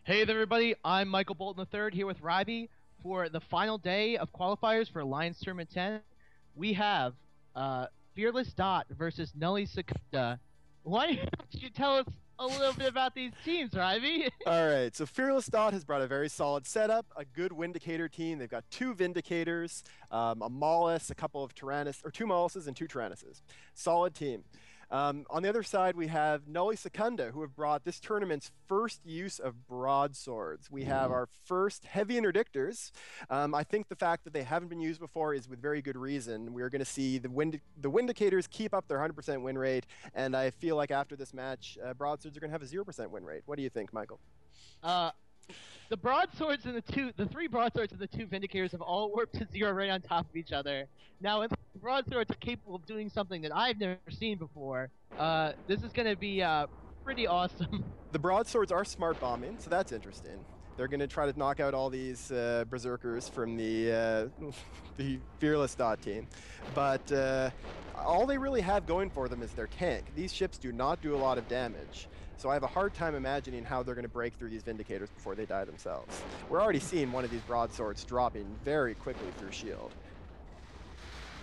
Hey there, everybody. I'm Michael Bolton III here with Ryby for the final day of qualifiers for Alliance Tournament 10. We have uh, Fearless Dot versus Nulli Seconda. Why don't you tell us a little bit about these teams, Ryby? All right, so Fearless Dot has brought a very solid setup, a good Vindicator team. They've got two Vindicators, a Maulus, a couple of Tyrannus, or two Mauluses and two Tyrannuses. Solid team. On the other side, we have Nulli Secunda, who have brought this tournament's first use of broadswords. We have our first heavy interdictors. I think the fact that they haven't been used before is with very good reason. We're going to see the Vindicators keep up their 100% win rate, and I feel like after this match, broadswords are going to have a 0% win rate. What do you think, Michael? Uh, the broadswords and the three broadswords and the two Vindicators have all warped to zero right on top of each other. Now, if the broadswords are capable of doing something that I've never seen before, this is going to be pretty awesome. The broadswords are smart bombing, so that's interesting. They're going to try to knock out all these berserkers from the Fearless Dot team, but all they really have going for them is their tank. These ships do not do a lot of damage, so I have a hard time imagining how they're going to break through these Vindicators before they die themselves. We're already seeing one of these broadswords dropping very quickly through shield.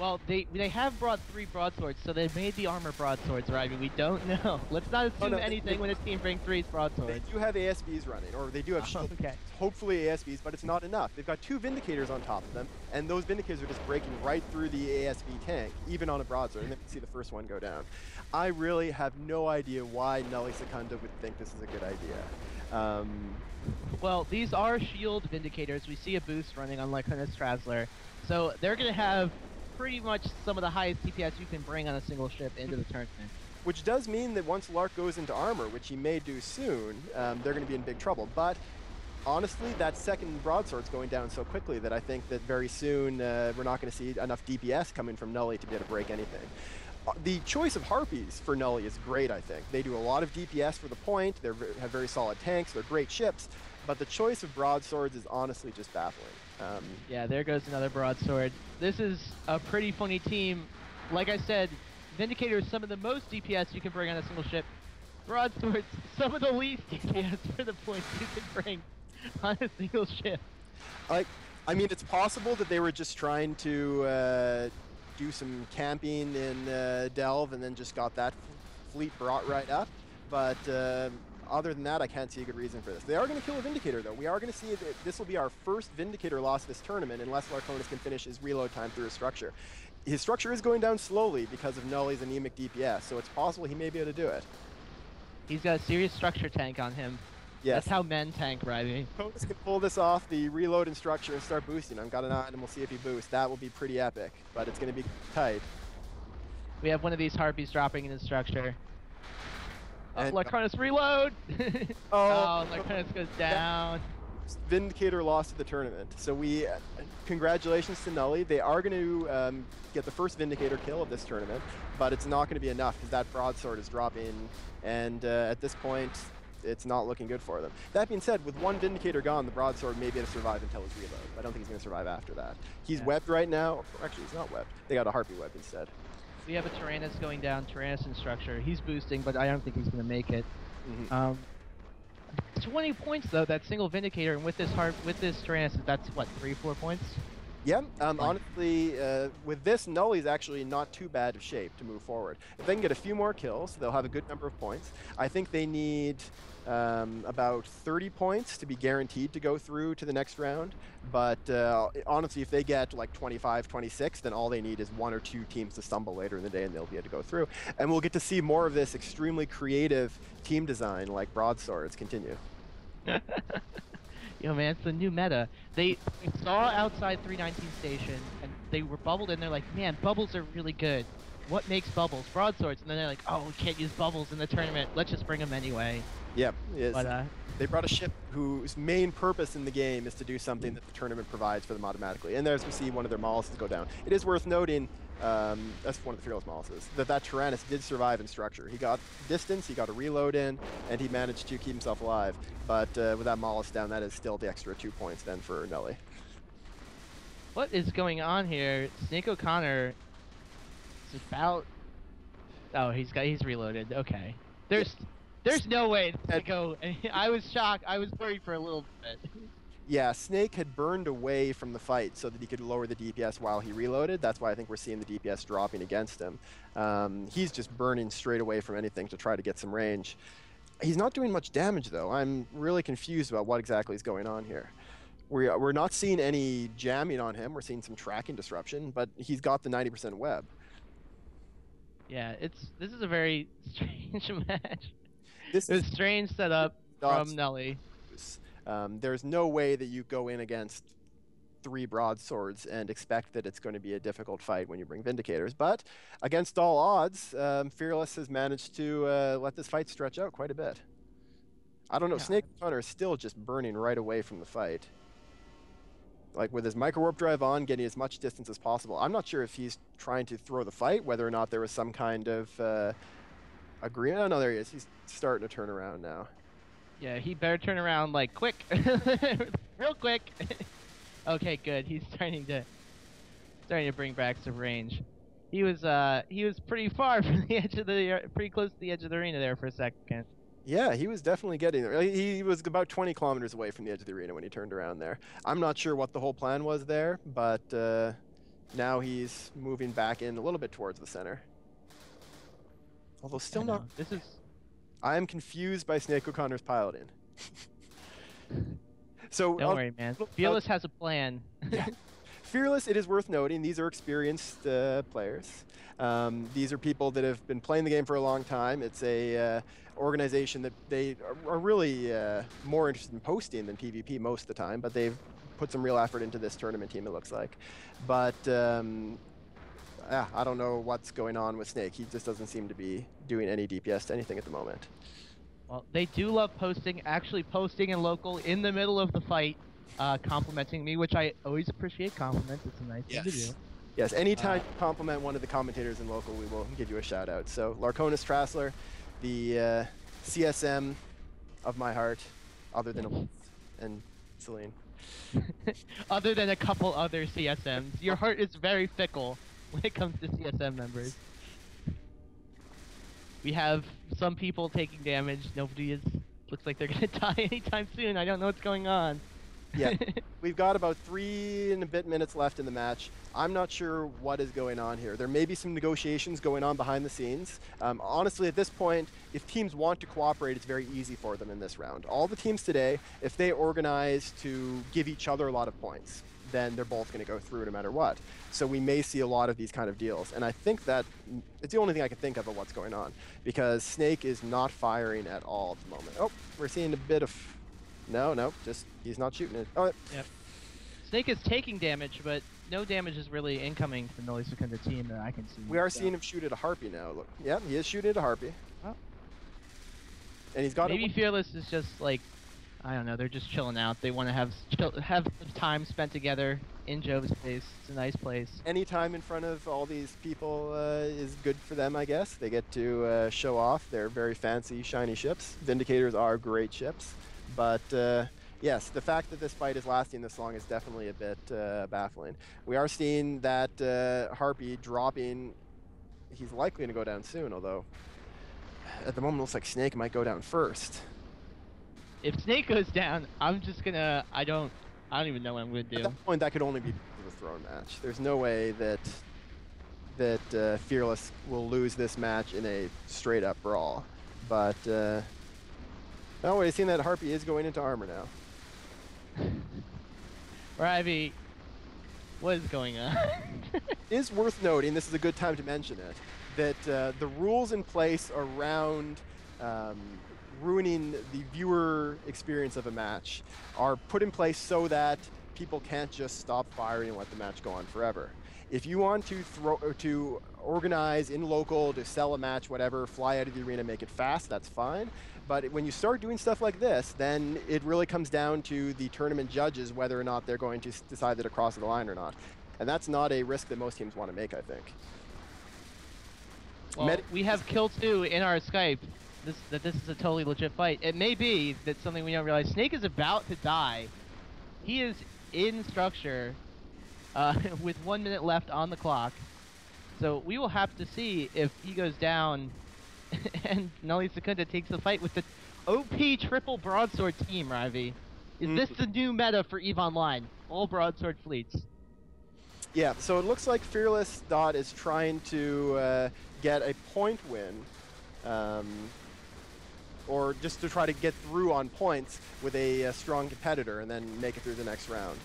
Well, they have brought three broadswords, so they made the armor broadswords, right? I mean, we don't know. Let's not Oh assume no, anything when a team brings three they broadswords. do have ASBs running, or they do have Okay. hopefully ASBs, but it's not enough. They've got two Vindicators on top of them, and those Vindicators are just breaking right through the ASB tank, even on a broadsword, and then you see the first one go down. I really have no idea why Nulli Secunda would think this is a good idea. Well, these are shield Vindicators. We see a boost running on Lyconis Trazzler, so they're going to have pretty much some of the highest DPS you can bring on a single ship into the tournament. Which does mean that once Lark goes into armor, which he may do soon, they're going to be in big trouble. But honestly, that second broadsword's going down so quickly that I think that very soon we're not going to see enough DPS coming from Nulli to be able to break anything. The choice of Harpies for Nulli is great, I think. They do a lot of DPS for the point, they have very solid tanks, they're great ships, but the choice of broadswords is honestly just baffling. Yeah, there goes another broadsword. This is a pretty funny team. Like I said, Vindicator is some of the most DPS you can bring on a single ship. Broadswords, some of the least DPS for the points you can bring on a single ship. I mean, it's possible that they were just trying to do some camping in Delve and then just got that fleet brought right up, but other than that, I can't see a good reason for this. They are going to kill a Vindicator, though. We are going to see that this will be our first Vindicator loss this tournament unless Larconis can finish his reload time through his structure. His structure is going down slowly because of Nulli's anemic DPS, so it's possible he may be able to do it. He's got a serious structure tank on him. Yes. That's how men tank, right? Larconis can pull this off, the reload and structure, and start boosting. I've got an eye, and we'll see if he boosts. That will be pretty epic, but it's going to be tight. We have one of these Harpies dropping in his structure. And Lyconis reload! Oh, Lyconis goes down. Vindicator lost to the tournament. So congratulations to Nulli. They are going to get the first Vindicator kill of this tournament, but it's not going to be enough because that broadsword is dropping, and at this point, it's not looking good for them. That being said, with one Vindicator gone, the broadsword may be able to survive until his reload. I don't think he's going to survive after that. He's webbed right now. Or actually, he's not webbed. They got a Harpy web instead. We have a Tyrannus going down, Tyrannus in structure. He's boosting, but I don't think he's going to make it. 20 points though, that single Vindicator, and with this Tyrannus, that's what, 3-4 points? Yeah, honestly, with this, Nulli's actually not too bad of shape to move forward. If they can get a few more kills, they'll have a good number of points. I think they need about 30 points to be guaranteed to go through to the next round. But honestly, if they get like 25, 26, then all they need is one or two teams to stumble later in the day and they'll be able to go through. And we'll get to see more of this extremely creative team design like broadswords continue. Yo, man, it's the new meta. They saw outside 319 station, and they were bubbled, and they're like, man, bubbles are really good. What makes bubbles? Broadswords. And then they're like, oh, we can't use bubbles in the tournament. Let's just bring them anyway. Yep. But, they brought a ship whose main purpose in the game is to do something that the tournament provides for them automatically. And there's we see one of their Mauluses go down. It is worth noting, that's one of the Fearless Mauluses, that Tyrannus did survive in structure. He got distance, he got a reload in, and he managed to keep himself alive. But with that Maulus down, that is still the extra 2 points then for Nulli. What is going on here? Snake O'Connor is about... Oh, he's reloaded. Okay. There's... There's no way it's gonna And go. I was shocked. I was worried for a little bit. yeah, Snake had burned away from the fight so that he could lower the DPS while he reloaded. That's why I think we're seeing the DPS dropping against him. He's just burning straight away from anything to try to get some range. He's not doing much damage, though. I'm really confused about what exactly is going on here. We're not seeing any jamming on him. We're seeing some tracking disruption, but he's got the 90% web. Yeah, this is a very strange match. This It was is strange setup not from Nulli. there's no way that you go in against 3 broadswords and expect that it's going to be a difficult fight when you bring Vindicators. But against all odds, Fearless has managed to let this fight stretch out quite a bit. I don't know, Yeah. Snake Hunter is still just burning right away from the fight. Like with his micro warp drive on, getting as much distance as possible. I'm not sure if he's trying to throw the fight, whether or not there was some kind of agreement. Oh, no, there he is. He's starting to turn around now. Yeah, he better turn around like quick, real quick. Okay, good. He's starting to bring back some range. He was pretty far from the edge of the pretty close to the edge of the arena there for a second. Yeah, he was definitely getting there. He was about 20 kilometers away from the edge of the arena when he turned around there. I'm not sure what the whole plan was there, but now he's moving back in a little bit towards the center. Although still not. This is. I am confused by Snake O'Connor's piloting. So Don't worry, man. Fearless has a plan. Yeah. Fearless, it is worth noting, these are experienced players. These are people that have been playing the game for a long time. It's a organization that they are really more interested in posting than PvP most of the time, but they've put some real effort into this tournament team, it looks like. But yeah, I don't know what's going on with Snake. He just doesn't seem to be doing any DPS to anything at the moment. Well, they do love posting, actually posting in local in the middle of the fight, complimenting me, which I always appreciate compliments. It's a nice thing to do. Yes, anytime you compliment one of the commentators in local, we will give you a shout out. So Larconis Trassler, the CSM of my heart, other than and Celine. Other than a couple other CSMs, your heart is very fickle when it comes to CSM members. We have some people taking damage. Nobody is. Looks like they're gonna die anytime soon. I don't know what's going on. Yeah, we've got about 3 and a bit minutes left in the match. I'm not sure what is going on here. There may be some negotiations going on behind the scenes. Honestly, at this point, if teams want to cooperate, it's very easy for them in this round. All the teams today, if they organize to give each other a lot of points, then they're both going to go through no matter what. So we may see a lot of these kind of deals. And I think that it's the only thing I can think of what's going on, because Snake is not firing at all at the moment. Oh, we're seeing a bit of... No, just he's not shooting it. Oh, yep. Snake is taking damage, but no damage is really incoming from the Nulli Seconda team that I can see. We are seeing him shoot at a Harpy now. Look, yeah, he is shooting at a Harpy. Oh. And he's got maybe Fearless is just like, I don't know, they're just chilling out. They want to have time spent together in Jove's place. It's a nice place. Any time in front of all these people is good for them, I guess. They get to show off their very fancy, shiny ships. Vindicators are great ships. But yes, the fact that this fight is lasting this long is definitely a bit baffling. We are seeing that Harpy dropping. He's likely to go down soon, although at the moment it looks like Snake might go down first. If Snake goes down, I'm just gonna. I don't even know what I'm gonna do. At that point, that could only be the throne match. There's no way that Fearless will lose this match in a straight-up brawl. But oh, we've seen that Harpy is going into armor now. Ravi, what is going on? It is worth noting, this is a good time to mention it, that the rules in place around ruining the viewer experience of a match are put in place so that people can't just stop firing and let the match go on forever. If you want to organize in local, to sell a match, whatever, fly out of the arena, make it fast, that's fine. But when you start doing stuff like this, then it really comes down to the tournament judges whether or not they're going to decide that it crosses the line or not. And that's not a risk that most teams want to make, I think. Well, we have Kill 2 in our Skype. This is a totally legit fight. It may be that something we don't realize. Snake is about to die. He is in structure with 1 minute left on the clock. So we will have to see if he goes down and Nulli Seconda takes the fight with the OP triple broadsword team, Ravi. Is this Mhm. the new meta for EVE Online? All broadsword fleets. Yeah, so it looks like Fearless Dot is trying to get a point win, um, or just to try to get through on points with a strong competitor and then make it through the next round.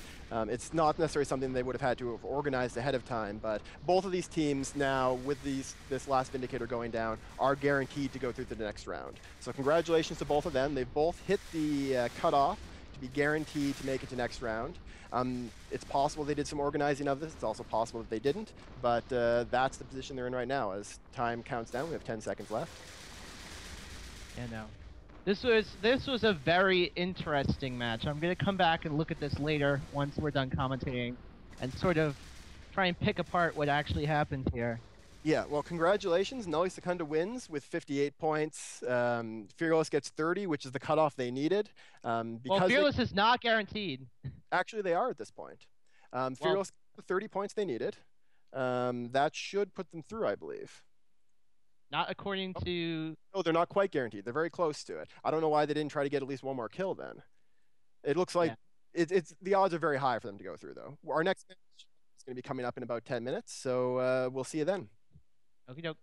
It's not necessarily something they would have had to have organized ahead of time, but both of these teams now, with this last Vindicator going down, are guaranteed to go through to the next round. So congratulations to both of them. They've both hit the cutoff to be guaranteed to make it to next round. It's possible they did some organizing of this. It's also possible that they didn't, but that's the position they're in right now. As time counts down, we have 10 seconds left. Yeah, no. This was a very interesting match. I'm gonna come back and look at this later once we're done commentating, and sort of try and pick apart what actually happened here. Yeah, well, congratulations. Nulli Secunda wins with 58 points. Fearless gets 30, which is the cutoff they needed. Well, Because Fearless is not guaranteed. actually they are at this point. Well, Fearless got the 30 points they needed. That should put them through, I believe. not according to. No, they're not quite guaranteed. They're very close to it. I don't know why they didn't try to get at least one more kill then. It looks like Yeah. it's the odds are very high for them to go through, though. Our next match is going to be coming up in about 10 minutes, so we'll see you then. Okie doke.